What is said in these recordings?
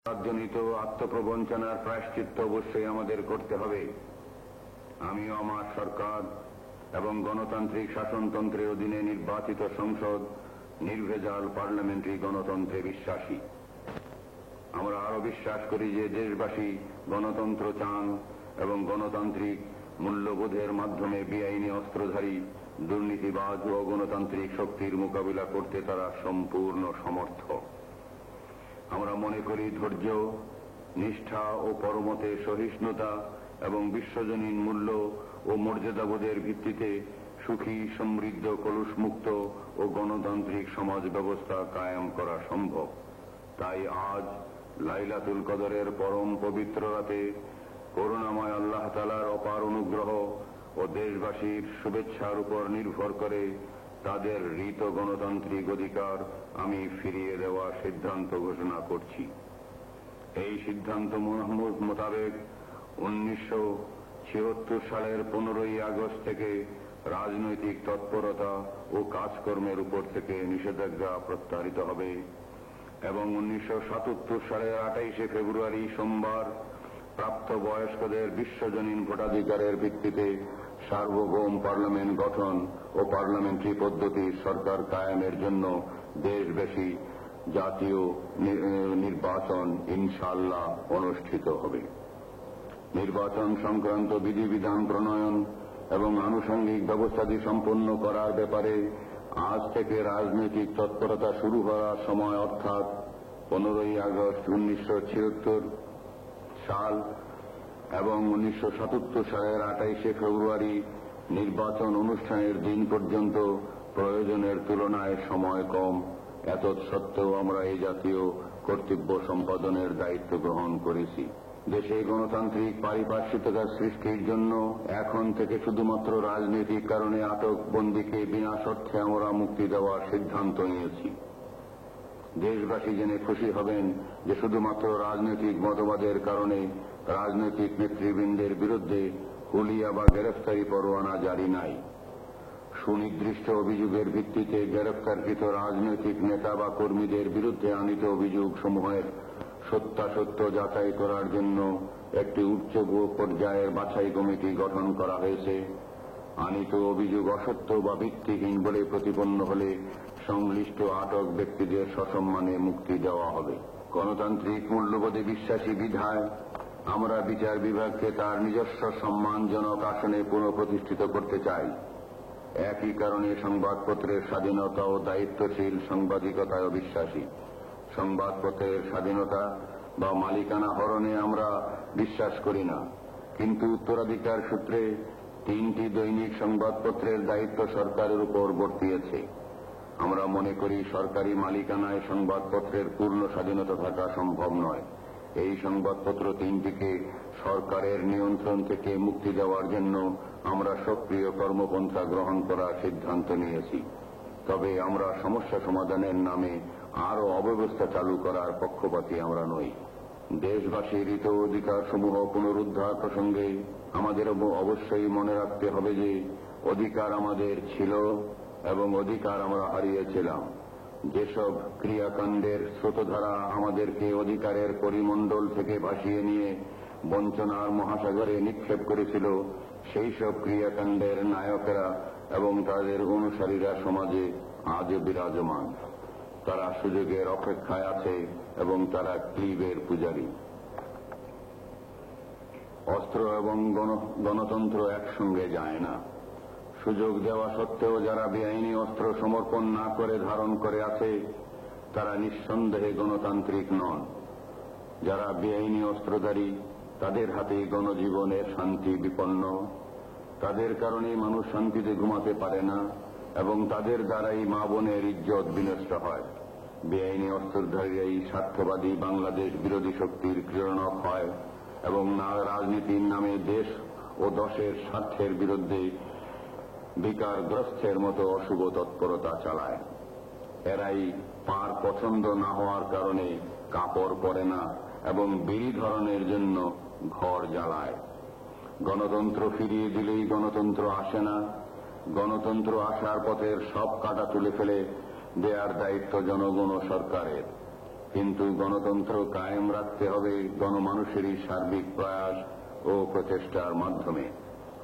জনিত আত্মপ্রবঞ্চনার প্রায়শ্চিত্ত অবশ্যই আমাদের করতে হবে। আমিও আমার সরকার এবং গণতান্ত্রিক শাসনতন্ত্রের অধীনে নির্বাচিত সংসদ নির্ভেজাল পার্লামেন্টারি গণতন্ত্রে বিশ্বাসী। আমরা আরো বিশ্বাস করি যে দেশবাসী গণতন্ত্র চান এবং গণতান্ত্রিক মূল্যবোধের মাধ্যমে বেআইনি অস্ত্রধারী দুর্নীতিবাজ ও গণতান্ত্রিক শক্তির মোকাবিলা করতে তারা সম্পূর্ণ সমর্থ। আমরা মনে করি ধৈর্য, নিষ্ঠা ও পরমতে সহিষ্ণুতা এবং বিশ্বজনীন মূল্য ও মর্যাদাবোধের ভিত্তিতে সুখী, সমৃদ্ধ, কলুষমুক্ত ও গণতান্ত্রিক সমাজ ব্যবস্থা কায়েম করা সম্ভব। তাই আজ লাইলাতুল কদরের পরম পবিত্র রাতে করুণাময় আল্লাহ তাআলার অপার অনুগ্রহ ও দেশবাসীর শুভেচ্ছার উপর নির্ভর করে তাদের হৃত গণতান্ত্রিক অধিকার আমি ফিরিয়ে দেওয়ার সিদ্ধান্ত ঘোষণা করছি। এই সিদ্ধান্ত মোতাবেক 1976 সালের 15ই আগস্ট থেকে রাজনৈতিক তৎপরতা ও কাজকর্মের উপর থেকে নিষেধাজ্ঞা প্রত্যাহারিত হবে এবং 1977 সালের 28শে ফেব্রুয়ারি সোমবার প্রাপ্তবয়স্কদের বিশ্বজনীন ভোটাধিকারের ভিত্তিতে সার্বভৌম পার্লামেন্ট গঠন ও পার্লামেন্টারি পদ্ধতির সরকার কায়েমের জন্য দেশব্যাপী জাতীয় নির্বাচন ইনশাআল্লাহ অনুষ্ঠিত হবে। নির্বাচন সংক্রান্ত বিধিবিধান প্রণয়ন এবং আনুষঙ্গিক ব্যবস্থাদি সম্পন্ন করার ব্যাপারে আজ থেকে রাজনৈতিক তৎপরতা শুরু হওয়ার সময় অর্থাৎ 15ই আগস্ট 1976 সাল এবং 1977 সালের 28শে ফেব্রুয়ারি নির্বাচন অনুষ্ঠানের দিন পর্যন্ত প্রয়োজনের তুলনায় সময় কম। এতৎসত্ত্বেও আমরা এই জাতীয় কর্তব্য সম্পাদনের দায়িত্ব গ্রহণ করেছি। দেশে গণতান্ত্রিক পারিপার্শ্বিকতা সৃষ্টির জন্য এখন থেকে শুধুমাত্র রাজনৈতিক কারণে আটক বন্দীকে বিনা শর্তে আমরা মুক্তি দেওয়ার সিদ্ধান্ত নিয়েছি। দেশবাসী জেনে খুশি হবেন যে শুধুমাত্র রাজনৈতিক মতবাদের কারণে রাজনৈতিক নেতৃবৃন্দের বিরুদ্ধে হুলিয়া বা গ্রেফতারি পরোয়ানা জারি নাই। সুনির্দিষ্ট অভিযোগের ভিত্তিতে গ্রেফতারকৃত রাজনৈতিক নেতা বা কর্মীদের বিরুদ্ধে আনীত অভিযোগ সমূহের সত্যাসত্য যাচাই করার জন্য একটি উচ্চ পর্যায়ের বাছাই কমিটি গঠন করা হয়েছে। আনীত অভিযোগ অসত্য বা ভিত্তিহীন বলে প্রতিপন্ন হলে সংশ্লিষ্ট আটক ব্যক্তিদের সসম্মানে মুক্তি দেওয়া হবে। গণতান্ত্রিক মূল্যবোধে বিশ্বাসী বিধায় আমরা বিচার বিভাগকে তার নিজস্ব সম্মানজনক আসনে পুনঃপ্রতিষ্ঠিত করতে চাই। একই কারণে সংবাদপত্রের স্বাধীনতা ও দায়িত্বশীল সাংবাদিকতায় বিশ্বাসী। সংবাদপত্রের স্বাধীনতা বা মালিকানা হরণে আমরা বিশ্বাস করি না, কিন্তু উত্তরাধিকার সূত্রে 3টি দৈনিক সংবাদপত্রের দায়িত্ব সরকারের উপর বর্তিয়েছে। আমরা মনে করি সরকারি মালিকানায় সংবাদপত্রের পূর্ণ স্বাধীনতা থাকা সম্ভব নয়। এই সংবাদপত্র 3টিকে সরকারের নিয়ন্ত্রণ থেকে মুক্তি দেওয়ার জন্য আমরা সক্রিয় কর্মপন্থা গ্রহণ করার সিদ্ধান্ত নিয়েছি। তবে আমরা সমস্যা সমাধানের নামে আরও অব্যবস্থা চালু করার পক্ষপাতী আমরা নই। দেশবাসীর হৃত অধিকার সমূহ পুনরুদ্ধার প্রসঙ্গে আমাদের অবশ্যই মনে রাখতে হবে যে অধিকার আমাদের ছিল এবং অধিকার আমরা হারিয়েছিলাম। যেসব ক্রিয়াকাণ্ডের স্রোতধারা আমাদেরকে অধিকারের পরিমণ্ডল থেকে ভাসিয়ে নিয়ে বঞ্চনার মহাসাগরে নিক্ষেপ করেছিল, সেই সব ক্রিয়াকাণ্ডের নায়কেরা এবং তাদের অনুসারীরা সমাজে আজও বিরাজমান। তারা সুযোগের অপেক্ষায় আছে এবং তারা ক্লিবের পূজারী। অস্ত্র এবং গণতন্ত্র একসঙ্গে যায় না। সুযোগ দেওয়া সত্ত্বেও যারা বেআইনি অস্ত্র সমর্পণ না করে ধারণ করে আছে তারা নিঃসন্দেহে গণতান্ত্রিক নন। যারা বেআইনি অস্ত্রধারী তাদের হাতে গণজীবনের শান্তি বিপন্ন। তাদের কারণে মানুষ শান্তিতে ঘুমাতে পারে না এবং তাদের দ্বারাই মা বোনের ইজ্জত বিনষ্ট হয়। বেআইনি অস্ত্রধারীরাই স্বার্থবাদী বাংলাদেশ বিরোধী শক্তির ক্রীড়নক হয় এবং রাজনীতির নামে দেশ ও দশের স্বার্থের বিরুদ্ধে বিকারগ্রস্তের মতো অশুভ তৎপরতা চালায়। এরাই পার পছন্দ না হওয়ার কারণে কাপড় পরে না এবং বিড়ি ধরনের জন্য ঘর জ্বালায়। গণতন্ত্র ফিরিয়ে দিলেই গণতন্ত্র আসে না। গণতন্ত্র আসার পথের সব কাঁটা তুলে ফেলে দেয়ার দায়িত্ব জনগণ ও সরকারের। কিন্তু গণতন্ত্র কায়েম রাখতে হবে গণমানুষেরই সার্বিক প্রয়াস ও প্রচেষ্টার মাধ্যমে।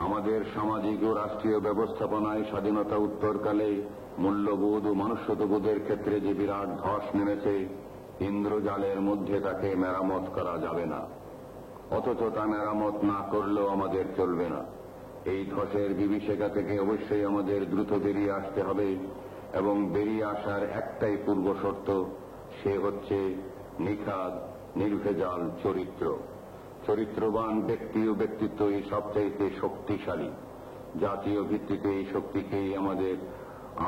আমাদের সামাজিক ও রাষ্ট্রীয় ব্যবস্থাপনায় স্বাধীনতা উত্তরকালে মূল্যবোধ ও মনুষ্যত্ববোধের ক্ষেত্রে যে বিরাট ধস নেমেছে, ইন্দ্রজালের মধ্যে তাকে মেরামত করা যাবে না। অথচ তা মেরামত না করলেও আমাদের চলবে না। এই ধসের বিভীষিকা থেকে অবশ্যই আমাদের দ্রুত বেরিয়ে আসতে হবে এবং বেরিয়ে আসার একটাই পূর্ব শর্ত, সে হচ্ছে নিখাদ নির্ভেজাল চরিত্র। চরিত্রবান ব্যক্তি ও ব্যক্তিত্বই সবচাইতে শক্তিশালী। জাতীয় ভিত্তিতে এই শক্তিকেই আমাদের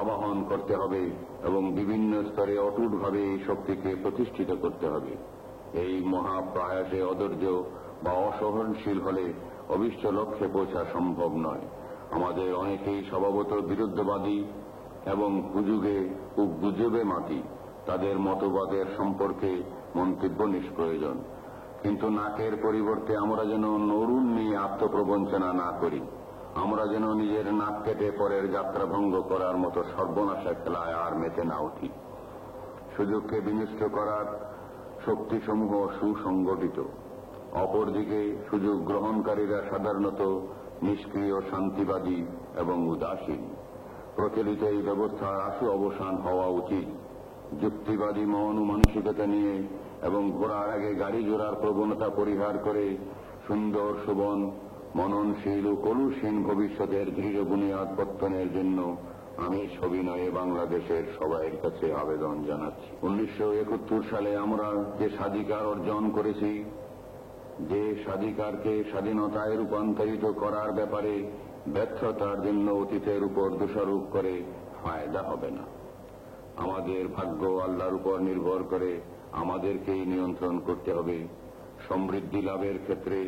আবাহন করতে হবে এবং বিভিন্ন স্তরে অটুটভাবে এই শক্তিকে প্রতিষ্ঠিত করতে হবে। এই মহাপ্রয়াসে অধৈর্য বা অসহনশীল হলে অভীষ্ট লক্ষ্যে পৌঁছা সম্ভব নয়। আমাদের অনেকেই স্বভাবত বিরুদ্ধবাদী এবং হুজুগে ও গুজবে মাতি। তাদের মতবাদের সম্পর্কে মন্তব্য নিষ্প্রয়োজন, কিন্তু নাকের পরিবর্তে আমরা যেন নরুন নিয়ে আত্মপ্রবঞ্চনা না করি। আমরা যেন নিজের নাক কেটে পরের যাত্রা ভঙ্গ করার মতো সর্বনাশা খেলায় আর মেতে না উঠি। সুযোগকে বিনষ্ট করার শক্তিসমূহ সুসংগঠিত। অপরদিকে সুযোগ গ্রহণকারীরা সাধারণত নিষ্ক্রিয়, শান্তিবাদী এবং উদাসীন। প্রচলিত এই ব্যবস্থার আশু অবসান হওয়া উচিত। যুক্তিবাদী মন ও মানসিকতা নিয়ে এবং ঘোড়ার আগে গাড়ি জোড়ার প্রবণতা পরিহার করে সুন্দর, সুবন, মননশীল ও কলুষহীন ভবিষ্যতের দৃঢ় বুনিয়াদ পত্তনের জন্য আমি সবিনয়ে বাংলাদেশের সবাইয়ের কাছে আবেদন জানাচ্ছি। 1971 সালে আমরা যে স্বাধিকার অর্জন করেছি, যে স্বাধিকারকে স্বাধীনতায় রূপান্তরিত করার ব্যাপারে ব্যর্থতার জন্য অতীতের উপর দোষারোপ করে ফায়দা হবে না। আমাদের ভাগ্য আল্লাহর উপর নির্ভর করে আমাদেরকেই নিয়ন্ত্রণ করতে হবে। সমৃদ্ধি লাভের ক্ষেত্রে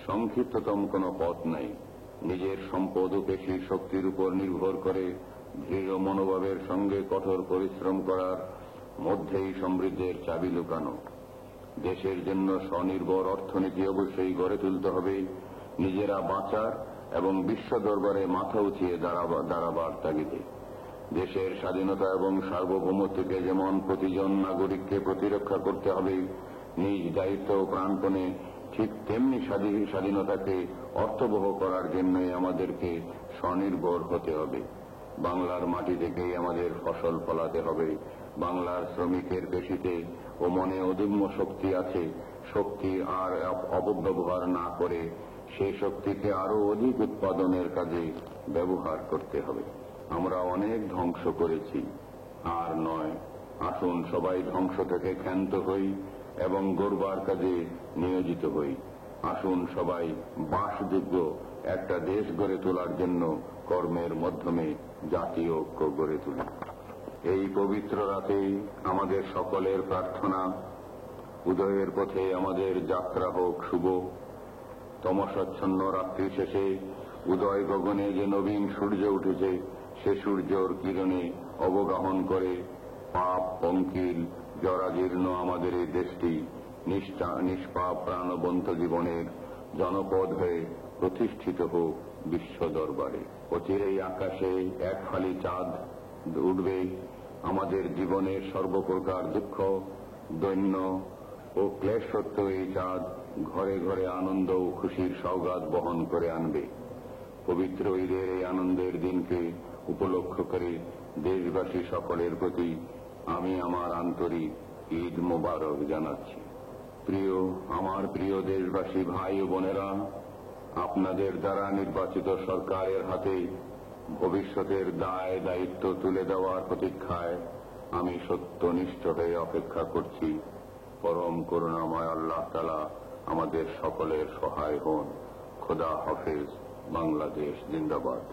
সংক্ষিপ্ততম কোনো পথ নাই। নিজের সম্পদ ও পেশী শক্তির উপর নির্ভর করে দৃঢ় মনোভাবের সঙ্গে কঠোর পরিশ্রম করার মধ্যেই সমৃদ্ধের চাবি লুকানো। দেশের জন্য স্বনির্ভর অর্থনীতি অবশ্যই গড়ে তুলতে হবে, নিজেরা বাঁচার এবং বিশ্ব দরবারে মাথা উঁচিয়ে দাঁড়াবার তাগিদে। দেশের স্বাধীনতা এবং সার্বভৌমত্বকে যেমন প্রতিজন নাগরিককে প্রতিরক্ষা করতে হবে নিজ দায়িত্ব ও প্রাণপণে, ঠিক তেমনি স্বাধীনতাকে অর্থবহ করার জন্যই আমাদেরকে স্বনির্ভর হতে হবে। বাংলার মাটি থেকেই আমাদের ফসল ফলাতে হবে। বাংলার শ্রমিকের পেশিতে ও মনে অদম্য শক্তি আছে। শক্তি আর অপব্যবহার না করে সেই শক্তিকে আরো অধিক উৎপাদনের কাজে ব্যবহার করতে হবে। আমরা অনেক ধ্বংস করেছি, আর নয়। আসুন সবাই ধ্বংস থেকে ক্ষান্ত হই এবং গড়বার কাজে নিয়োজিত হই। আসুন সবাই বাসযোগ্য একটা দেশ গড়ে তোলার জন্য কর্মের মাধ্যমে জাতীয় ঐক্য গড়ে তুলি। এই পবিত্র রাতে আমাদের সকলের প্রার্থনা, উদয়ের পথে আমাদের যাত্রা হোক শুভ। তমসাচ্ছন্ন রাত্রি শেষে উদয় গগনে যে নবীন সূর্য উঠেছে, সে সূর্যর কিরণে অবগাহন করে পাপ পঙ্কিল জরাজীর্ণ আমাদের এই দেশটি নিষ্পাপ প্রাণবন্ত জীবনের জনপদ হয়ে প্রতিষ্ঠিত হোক বিশ্ব দরবারে। অচিরেই আকাশে এক ফালি চাঁদ উঠবে। আমাদের জীবনের সর্বপ্রকার দুঃখ, দৈন্য ও ক্লেশ সত্ত্বেও এই চাঁদ ঘরে ঘরে আনন্দ ও খুশির সওগাত বহন করে আনবে। পবিত্র ঈদের এই আনন্দের দিনকে উপলক্ষ করে দেশবাসী সকলের প্রতি আমি আমার আন্তরিক ঈদ মোবারক জানাচ্ছি। আমার প্রিয় দেশবাসী ভাই ও বোনেরা, আপনাদের দ্বারা নির্বাচিত সরকারের হাতে ভবিষ্যতের দায় দায়িত্ব তুলে দেওয়ার প্রতীক্ষায় আমি সত্যনিষ্ঠ হয়ে অপেক্ষা করছি। পরম করুণাময় আল্লাহ তাআলা আমাদের সকলের সহায় হন। খোদা হাফেজ। বাংলাদেশ জিন্দাবাদ।